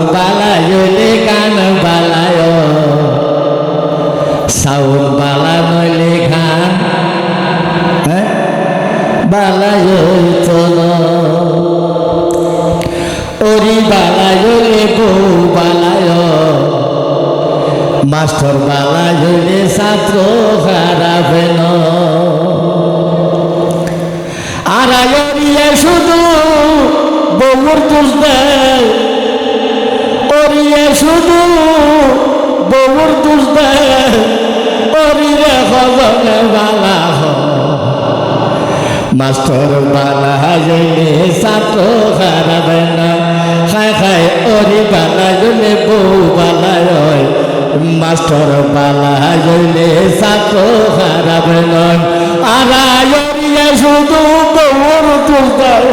বালায়লে কান বালায় সাউন বালা নইলে খান বালায় চল ওরি বালায়লে বউ বালায় মাস্টার বালায়লে ছাত্র খারাপ ন আর আয়রিয়ে শুধু বউর দোষ দেয় ওরিয়ে শুধু বউর দোষ দেয় ওরিরে খবরে বালা মাস্টার বালা জলে ছাত্র খারাপ না খায় খায় ওরি বালা জলে বউ বালা হয় মাস্টার বালা জলে ছাত্র খারাপ নয় আর ওরিয়ে শুধু বউর দোষ দেয়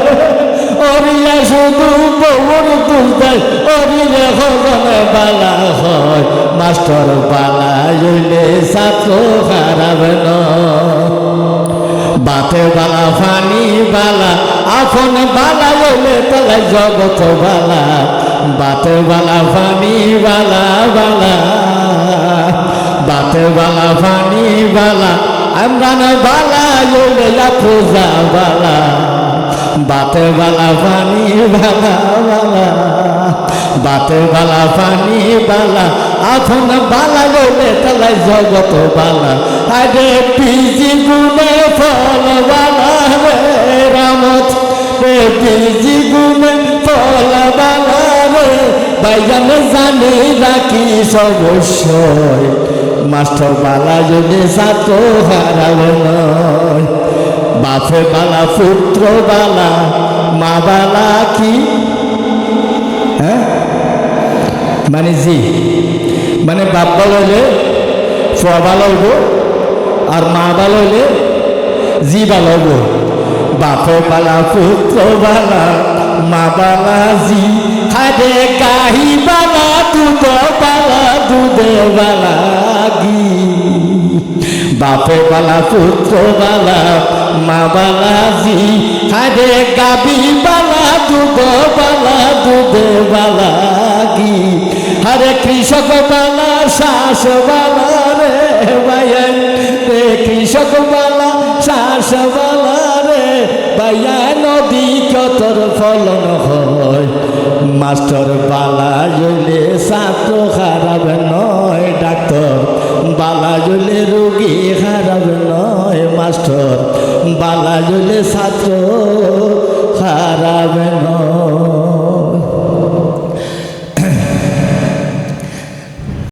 ওরিয়ে শুধু বউর দোষ দেয় ওরিরে খবরে বালা হয় মাস্টার বালা জলে ছাত্র খারাপ নয় বাতে বালা ফানি বালা আপন বালা বলে তলে জগৎ বালা বাতে বালা ফানি বালা বালা বাতে বালা ফানি বালা আমরান বালা বলে পূজা বালা বাতে বালা ফানি বালা বালা বাতে বালা ফানি বালা আপন বালা বলে তলে জগৎ বালা আগে পিজি গুনে ফল বালা রে রামত রে পিজি গুনে ফল বালা রে ভাইজান জানি রাখি অবশ্যই মাস্টার বালা যদি ছাত্র হারাব নয় বাপে বালা পুত্র বালা মা বালা কি হ্যাঁ মানে জি মানে বাপ ভালো হইলে ফুয়া ভালো হইব আর মা ভালো হইলে জি ভালো হইব বাপে বালা পুত্র বালা মা বালা জি খাদে গাহি বালা দুধ বালা দুধে বালা গি বাপে বালা পুত্র বালা মা বালা জি খাদে গাবি বালা দুধ বালা দুধে বালা গি হরে কৃষক বালা শ্বাস বালা রে ভাইয়ান রে কৃষক বালা শ্বাস বালা রে ভাইয়া নদী কতর ফলন হয় মাস্টার বালা জলে ছাত্র খারাপ নয় ডাক্তার বালা জলে রোগী খারাপ নয় মাস্টার বালা জলে ছাত্র খারাপ নয়।